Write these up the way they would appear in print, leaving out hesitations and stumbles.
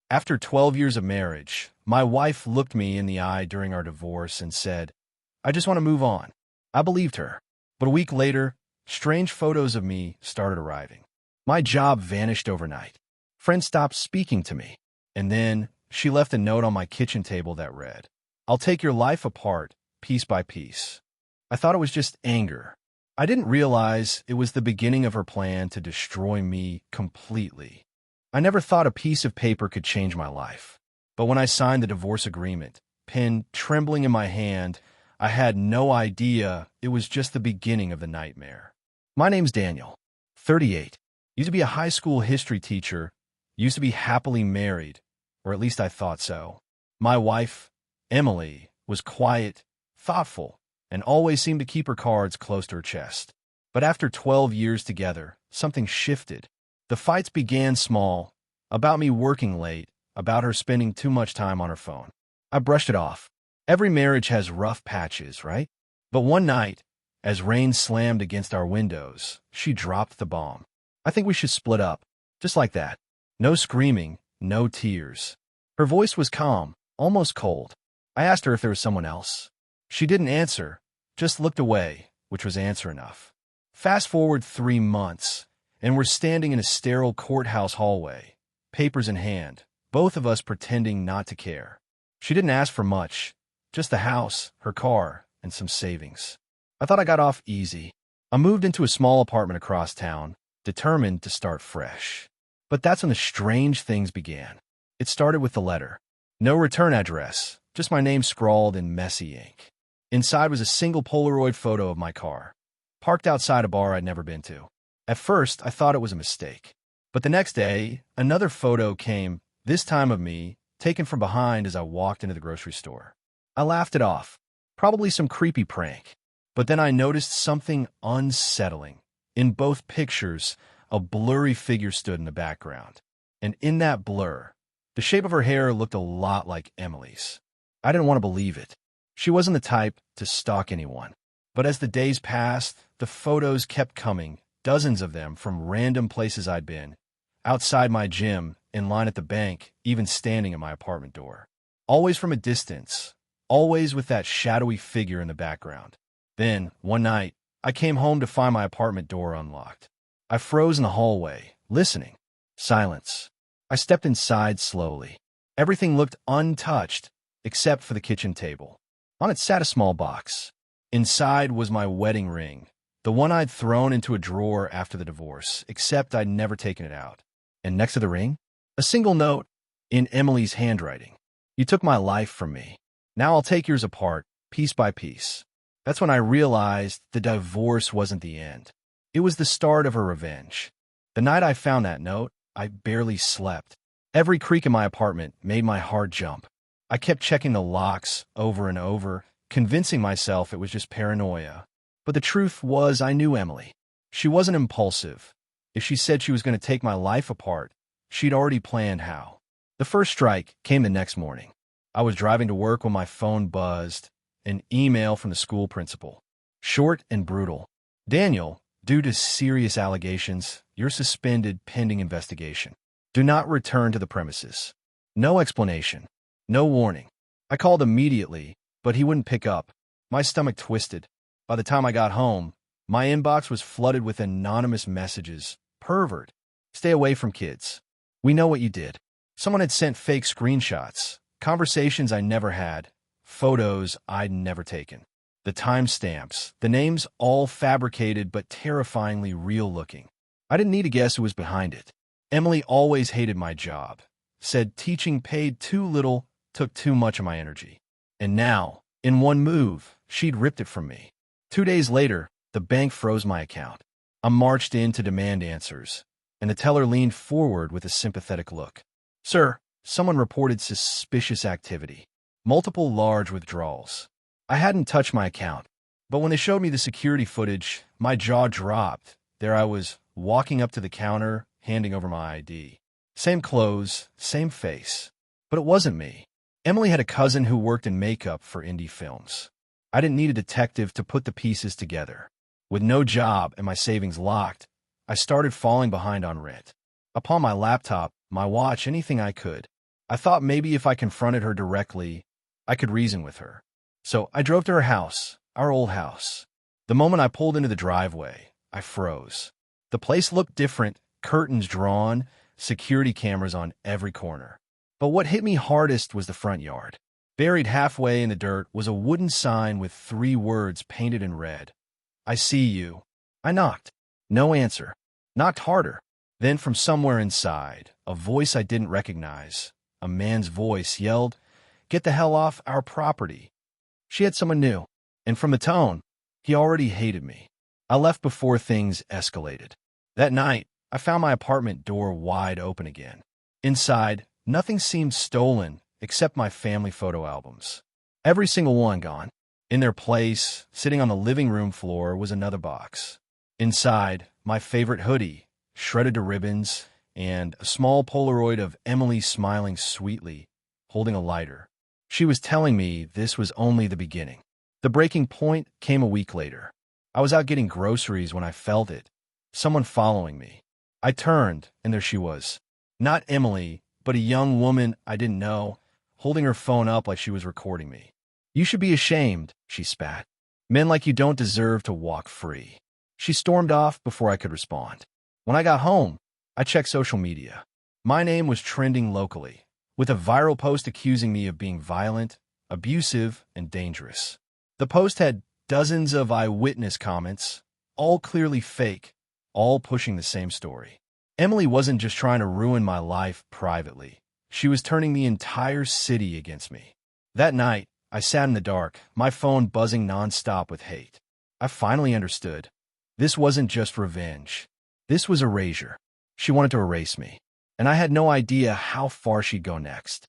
After 12 years of marriage, my wife looked me in the eye during our divorce and said, "I just want to move on." I believed her. But a week later, strange photos of me started arriving. My job vanished overnight. Friends stopped speaking to me. And then she left a note on my kitchen table that read, "I'll take your life apart, piece by piece." I thought it was just anger. I didn't realize it was the beginning of her plan to destroy me completely. I never thought a piece of paper could change my life. But when I signed the divorce agreement, pen trembling in my hand, I had no idea it was just the beginning of the nightmare. My name's Daniel, 38. Used to be a high school history teacher, used to be happily married, or at least I thought so. My wife, Emily, was quiet, thoughtful, and always seemed to keep her cards close to her chest. But after 12 years together, something shifted. The fights began small, about me working late, about her spending too much time on her phone. I brushed it off. Every marriage has rough patches, right? But one night, as rain slammed against our windows, she dropped the bomb. "I think we should split up." Just like that. No screaming, no tears. Her voice was calm, almost cold. I asked her if there was someone else. She didn't answer, just looked away, which was answer enough. Fast forward 3 months, and we're standing in a sterile courthouse hallway, papers in hand, both of us pretending not to care. She didn't ask for much, just the house, her car, and some savings. I thought I got off easy. I moved into a small apartment across town, determined to start fresh. But that's when the strange things began. It started with the letter. No return address, just my name scrawled in messy ink. Inside was a single Polaroid photo of my car, parked outside a bar I'd never been to. At first, I thought it was a mistake. But the next day, another photo came, this time of me, taken from behind as I walked into the grocery store. I laughed it off, probably some creepy prank. But then I noticed something unsettling. In both pictures, a blurry figure stood in the background. And in that blur, the shape of her hair looked a lot like Emily's. I didn't want to believe it. She wasn't the type to stalk anyone. But as the days passed, the photos kept coming, dozens of them from random places I'd been, outside my gym, in line at the bank, even standing at my apartment door. Always from a distance, always with that shadowy figure in the background. Then, one night, I came home to find my apartment door unlocked. I froze in the hallway, listening. Silence. I stepped inside slowly. Everything looked untouched, except for the kitchen table. On it sat a small box. Inside was my wedding ring, the one I'd thrown into a drawer after the divorce, except I'd never taken it out. And next to the ring, a single note in Emily's handwriting. "You took my life from me. Now I'll take yours apart, piece by piece." That's when I realized the divorce wasn't the end. It was the start of her revenge. The night I found that note, I barely slept. Every creak in my apartment made my heart jump. I kept checking the locks over and over, convincing myself it was just paranoia. But the truth was I knew Emily. She wasn't impulsive. If she said she was going to take my life apart, she'd already planned how. The first strike came the next morning. I was driving to work when my phone buzzed. An email from the school principal. Short and brutal. "Daniel, due to serious allegations, you're suspended pending investigation. Do not return to the premises." No explanation. No warning. I called immediately, but he wouldn't pick up. My stomach twisted. By the time I got home, my inbox was flooded with anonymous messages. "Pervert. Stay away from kids. We know what you did." Someone had sent fake screenshots, conversations I never had, photos I'd never taken. The timestamps, the names all fabricated but terrifyingly real-looking. I didn't need to guess who was behind it. Emily always hated my job, said teaching paid too little, took too much of my energy. And now, in one move, she'd ripped it from me. 2 days later, the bank froze my account. I marched in to demand answers, and the teller leaned forward with a sympathetic look. "Sir, someone reported suspicious activity. Multiple large withdrawals." I hadn't touched my account, but when they showed me the security footage, my jaw dropped. There I was, walking up to the counter, handing over my ID. Same clothes, same face. But it wasn't me. Emily had a cousin who worked in makeup for indie films. I didn't need a detective to put the pieces together. With no job and my savings locked, I started falling behind on rent. Upon my laptop, my watch, anything I could. I thought maybe if I confronted her directly, I could reason with her. So I drove to her house, our old house. The moment I pulled into the driveway, I froze. The place looked different, curtains drawn, security cameras on every corner. But what hit me hardest was the front yard. Buried halfway in the dirt was a wooden sign with 3 words painted in red. I see you. I knocked. No answer. Knocked harder. Then from somewhere inside, a voice I didn't recognize, a man's voice, yelled, "Get the hell off our property." She had someone new, and from the tone, he already hated me. I left before things escalated. That night, I found my apartment door wide open again. Inside, nothing seemed stolen except my family photo albums. Every single one gone. In their place, sitting on the living room floor, was another box. Inside, my favorite hoodie, shredded to ribbons, and a small Polaroid of Emily smiling sweetly, holding a lighter. She was telling me this was only the beginning. The breaking point came a week later. I was out getting groceries when I felt it. Someone following me. I turned, and there she was. Not Emily, but a young woman I didn't know, holding her phone up like she was recording me. "You should be ashamed," she spat. "Men like you don't deserve to walk free." She stormed off before I could respond. When I got home, I checked social media. My name was trending locally, with a viral post accusing me of being violent, abusive, and dangerous. The post had dozens of eyewitness comments, all clearly fake, all pushing the same story. Emily wasn't just trying to ruin my life privately. She was turning the entire city against me. That night, I sat in the dark, my phone buzzing nonstop with hate. I finally understood. This wasn't just revenge. This was erasure. She wanted to erase me, and I had no idea how far she'd go next.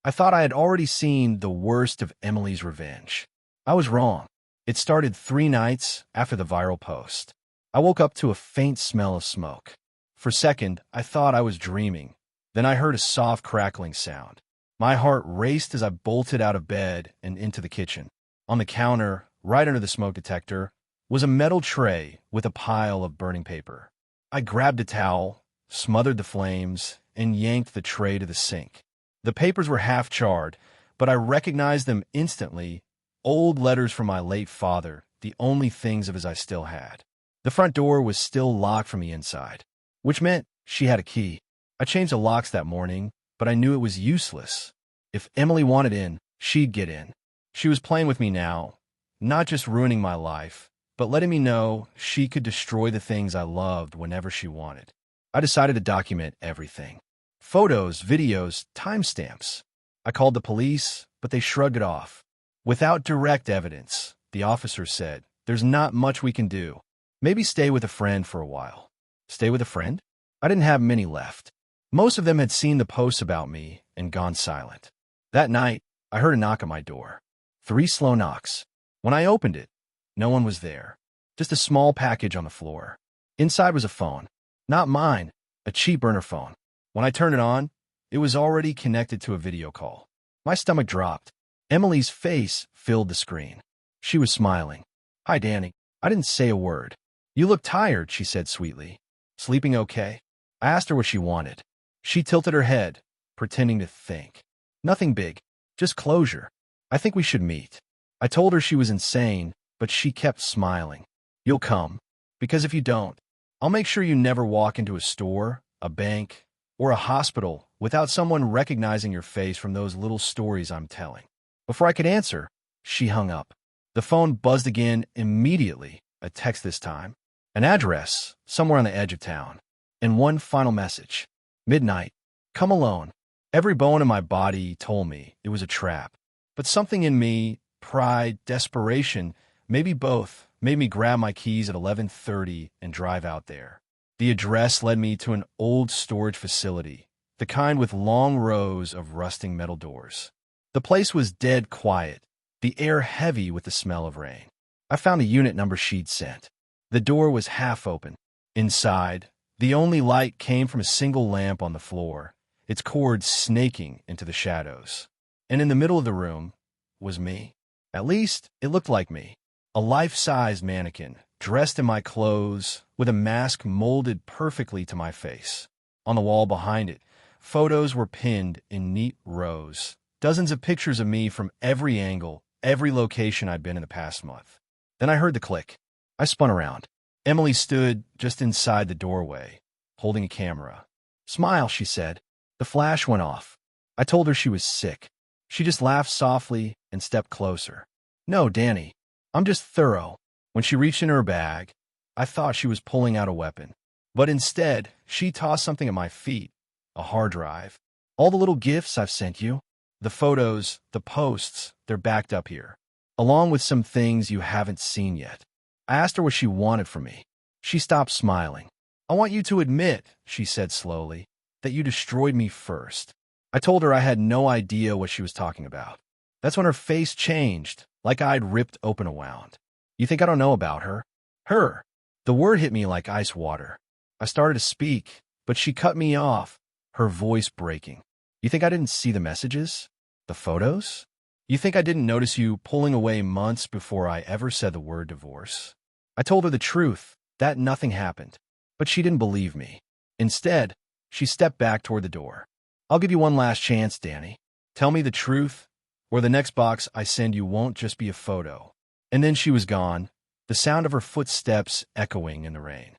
I thought I had already seen the worst of Emily's revenge. I was wrong. It started 3 nights after the viral post. I woke up to a faint smell of smoke. For a second, I thought I was dreaming. Then I heard a soft crackling sound. My heart raced as I bolted out of bed and into the kitchen. On the counter, right under the smoke detector, was a metal tray with a pile of burning paper. I grabbed a towel, smothered the flames, and yanked the tray to the sink. The papers were half charred, but I recognized them instantly. Old letters from my late father, the only things of his I still had. The front door was still locked from the inside, which meant she had a key. I changed the locks that morning, but I knew it was useless. If Emily wanted in, she'd get in. She was playing with me now, not just ruining my life, but letting me know she could destroy the things I loved whenever she wanted. I decided to document everything. Photos, videos, timestamps. I called the police, but they shrugged it off. Without direct evidence, the officer said, "There's not much we can do. Maybe stay with a friend for a while." Stay with a friend? I didn't have many left. Most of them had seen the posts about me and gone silent. That night, I heard a knock on my door. 3 slow knocks. When I opened it, no one was there. Just a small package on the floor. Inside was a phone. Not mine, a cheap burner phone. When I turned it on, it was already connected to a video call. My stomach dropped. Emily's face filled the screen. She was smiling. "Hi, Danny." I didn't say a word. "You look tired," she said sweetly. "Sleeping okay?" I asked her what she wanted. She tilted her head, pretending to think. "Nothing big, just closure. I think we should meet." I told her she was insane, but she kept smiling. "You'll come. Because if you don't, I'll make sure you never walk into a store, a bank, or a hospital without someone recognizing your face from those little stories I'm telling." Before I could answer, she hung up. The phone buzzed again immediately, a text this time. An address, somewhere on the edge of town. And one final message. "Midnight. Come alone." Every bone in my body told me it was a trap. But something in me, pride, desperation, maybe both, made me grab my keys at 11:30 and drive out there. The address led me to an old storage facility, the kind with long rows of rusting metal doors. The place was dead quiet, the air heavy with the smell of rain. I found a unit number she'd sent. The door was half open. Inside, the only light came from a single lamp on the floor, its cord snaking into the shadows. And in the middle of the room was me. At least, it looked like me. A life-size mannequin, dressed in my clothes, with a mask molded perfectly to my face. On the wall behind it Photos were pinned in neat rows. Dozens of pictures of me from every angle, every location I'd been in the past month. Then I heard the click. I spun around. Emily stood just inside the doorway, holding a camera. "Smile," she said. The flash went off. I told her she was sick. She just laughed softly and stepped closer. "No, Danny, I'm just thorough." When she reached in her bag, I thought she was pulling out a weapon. But instead, she tossed something at my feet, a hard drive. "All the little gifts I've sent you, the photos, the posts, they're backed up here, along with some things you haven't seen yet." I asked her what she wanted from me. She stopped smiling. "I want you to admit," she said slowly, "that you destroyed me first." I told her I had no idea what she was talking about. That's when her face changed, like I'd ripped open a wound. "You think I don't know about her?" Her. The word hit me like ice water. I started to speak, but she cut me off, her voice breaking. "You think I didn't see the messages? The photos? You think I didn't notice you pulling away months before I ever said the word divorce?" I told her the truth, that nothing happened. But she didn't believe me. Instead, she stepped back toward the door. "I'll give you one last chance, Danny. Tell me the truth, or the next box I send you won't just be a photo." And then she was gone, the sound of her footsteps echoing in the rain.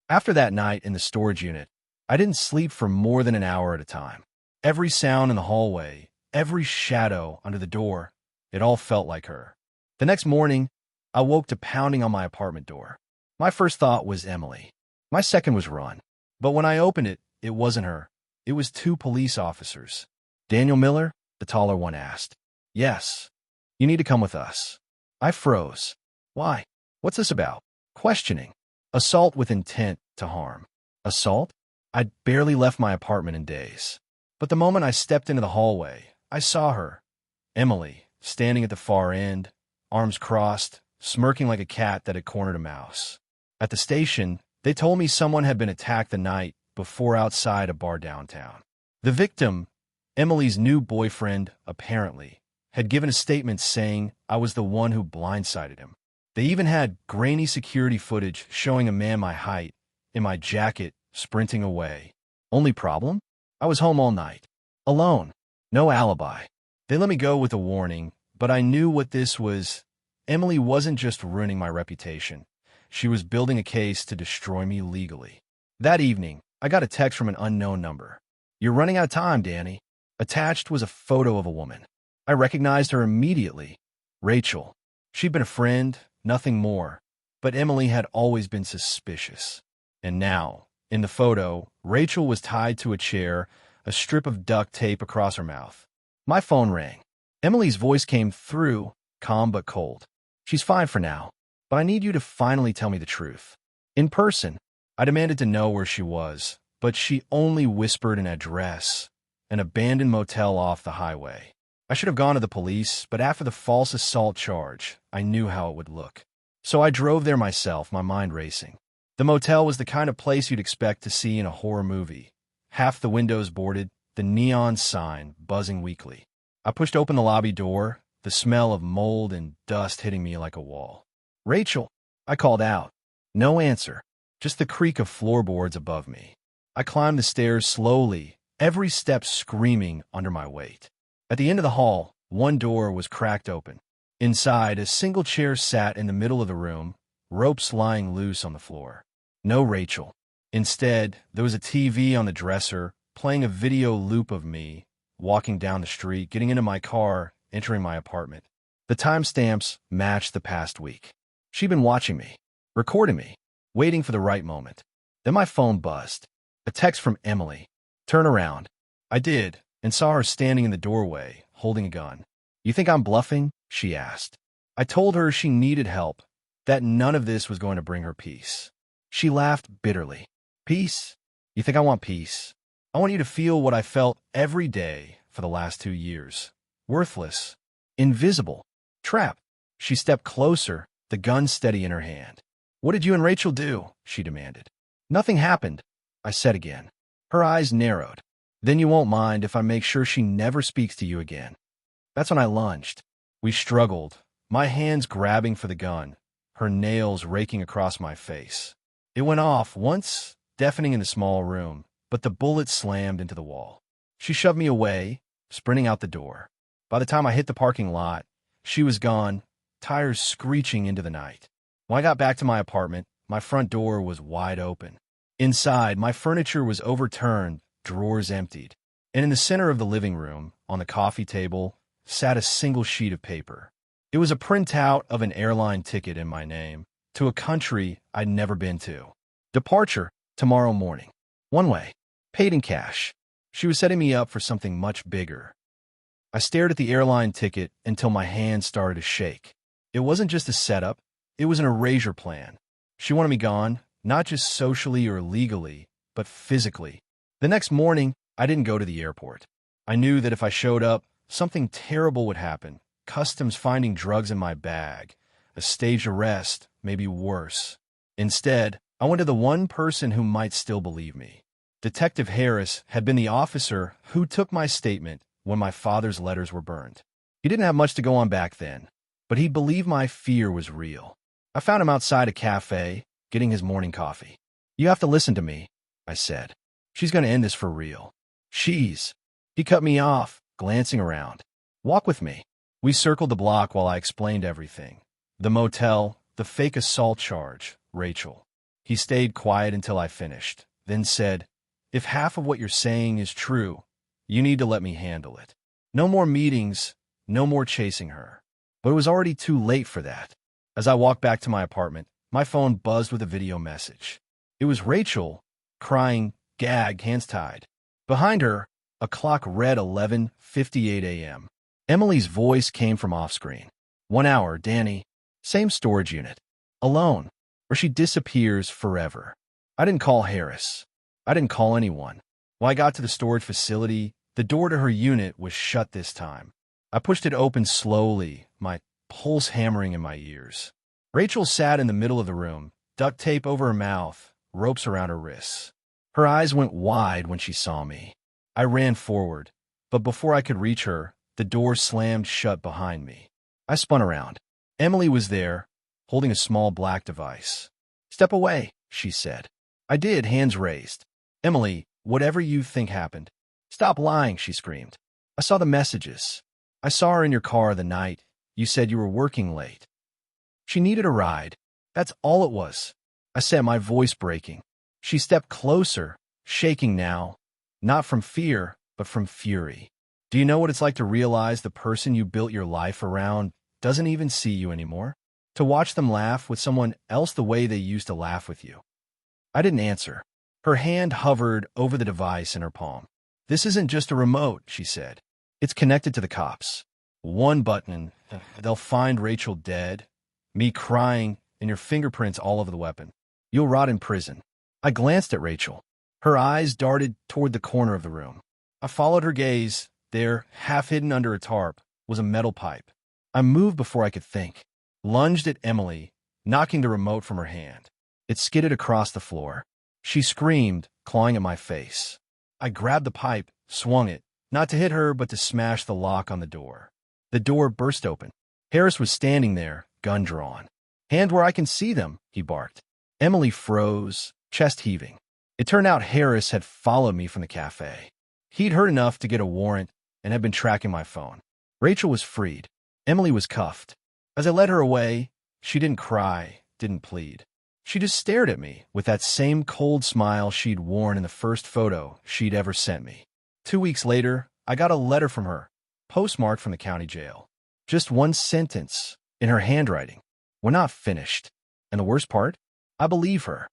After that night in the storage unit, I didn't sleep for more than an hour at a time. Every sound in the hallway, every shadow under the door, it all felt like her. The next morning, I woke to pounding on my apartment door. My first thought was Emily. My second was Ron. But when I opened it, it wasn't her. It was two police officers. "Daniel Miller?" the taller one asked. "Yes. You need to come with us." I froze. "Why? What's this about?" "Questioning. Assault with intent to harm." Assault? I'd barely left my apartment in days. But the moment I stepped into the hallway, I saw her, Emily, standing at the far end, arms crossed, smirking like a cat that had cornered a mouse. At the station, they told me someone had been attacked the night before outside a bar downtown. The victim, Emily's new boyfriend, apparently, had given a statement saying I was the one who blindsided him. They even had grainy security footage showing a man my height, in my jacket, sprinting away. Only problem? I was home all night. Alone. No alibi. They let me go with a warning, but I knew what this was. Emily wasn't just ruining my reputation. She was building a case to destroy me legally. That evening, I got a text from an unknown number. "You're running out of time, Danny." Attached was a photo of a woman. I recognized her immediately. Rachel. She'd been a friend, nothing more. But Emily had always been suspicious. And now, in the photo, Rachel was tied to a chair, a strip of duct tape across her mouth. My phone rang. Emily's voice came through, calm but cold. "She's fine for now, but I need you to finally tell me the truth." In person, I demanded to know where she was, but she only whispered an address, an abandoned motel off the highway. I should have gone to the police, but after the false assault charge, I knew how it would look. So I drove there myself, my mind racing. The motel was the kind of place you'd expect to see in a horror movie. Half the windows boarded, the neon sign buzzing weakly. I pushed open the lobby door, the smell of mold and dust hitting me like a wall. "Rachel," I called out. No answer, just the creak of floorboards above me. I climbed the stairs slowly, every step screaming under my weight. At the end of the hall, one door was cracked open. Inside, a single chair sat in the middle of the room, ropes lying loose on the floor. No Rachel. Instead, there was a TV on the dresser, playing a video loop of me, walking down the street, getting into my car, entering my apartment. The timestamps matched the past week. She'd been watching me, recording me, waiting for the right moment. Then my phone buzzed. A text from Emily. "Turn around." I did, and saw her standing in the doorway, holding a gun. "You think I'm bluffing?" she asked. I told her she needed help, that none of this was going to bring her peace. She laughed bitterly. "Peace? You think I want peace? I want you to feel what I felt every day for the last 2 years. Worthless. Invisible. Trapped." She stepped closer, the gun steady in her hand. "What did you and Rachel do?" she demanded. "Nothing happened," I said again. Her eyes narrowed. "Then you won't mind if I make sure she never speaks to you again." That's when I lunged. We struggled, my hands grabbing for the gun, her nails raking across my face. It went off once, deafening in the small room, but the bullet slammed into the wall. She shoved me away, sprinting out the door. By the time I hit the parking lot, she was gone, tires screeching into the night. When I got back to my apartment, my front door was wide open. Inside, my furniture was overturned, drawers emptied. And in the center of the living room, on the coffee table, sat a single sheet of paper. It was a printout of an airline ticket in my name, to a country I'd never been to. Departure, tomorrow morning. One way. Paid in cash. She was setting me up for something much bigger. I stared at the airline ticket until my hands started to shake. It wasn't just a setup, it was an erasure plan. She wanted me gone, not just socially or legally, but physically. The next morning, I didn't go to the airport. I knew that if I showed up, something terrible would happen. Customs finding drugs in my bag. A staged arrest, maybe worse. Instead, I went to the one person who might still believe me. Detective Harris had been the officer who took my statement when my father's letters were burned. He didn't have much to go on back then, but he believed my fear was real. I found him outside a cafe, getting his morning coffee. "You have to listen to me," I said. "She's going to end this for real." "She's..." He cut me off, glancing around. "Walk with me." We circled the block while I explained everything. The motel, the fake assault charge, Rachel. He stayed quiet until I finished, then said, "If half of what you're saying is true, you need to let me handle it. No more meetings, no more chasing her." But it was already too late for that. As I walked back to my apartment, my phone buzzed with a video message. It was Rachel, crying, gagged, hands tied. Behind her, a clock read 11:58 a.m. Emily's voice came from off-screen. "1 hour, Danny. Same storage unit. Alone. Or she disappears forever." I didn't call Harris. I didn't call anyone. When I got to the storage facility, the door to her unit was shut this time. I pushed it open slowly, my pulse hammering in my ears. Rachel sat in the middle of the room, duct tape over her mouth, ropes around her wrists. Her eyes went wide when she saw me. I ran forward, but before I could reach her, the door slammed shut behind me. I spun around. Emily was there, holding a small black device. "Step away," she said. I did, hands raised. "Emily, whatever you think happened." "Stop lying," she screamed. "I saw the messages. I saw her in your car the night you said you were working late. She needed a ride. That's all it was." I said, my voice breaking. She stepped closer, shaking now, not from fear, but from fury. "Do you know what it's like to realize the person you built your life around doesn't even see you anymore? To watch them laugh with someone else the way they used to laugh with you?" I didn't answer. Her hand hovered over the device in her palm. "This isn't just a remote," she said. "It's connected to the cops. One button, and they'll find Rachel dead, me crying, and your fingerprints all over the weapon. You'll rot in prison." I glanced at Rachel. Her eyes darted toward the corner of the room. I followed her gaze. There, half hidden under a tarp, was a metal pipe. I moved before I could think, lunged at Emily, knocking the remote from her hand. It skidded across the floor. She screamed, clawing at my face. I grabbed the pipe, swung it, not to hit her but to smash the lock on the door. The door burst open. Harris was standing there, gun drawn. "Hand where I can see them," he barked. Emily froze, chest heaving. It turned out Harris had followed me from the cafe. He'd heard enough to get a warrant and had been tracking my phone. Rachel was freed. Emily was cuffed. As I led her away, she didn't cry, didn't plead. She just stared at me with that same cold smile she'd worn in the first photo she'd ever sent me. 2 weeks later, I got a letter from her, postmarked from the county jail. Just one sentence, in her handwriting. "We're not finished." And the worst part? I believe her.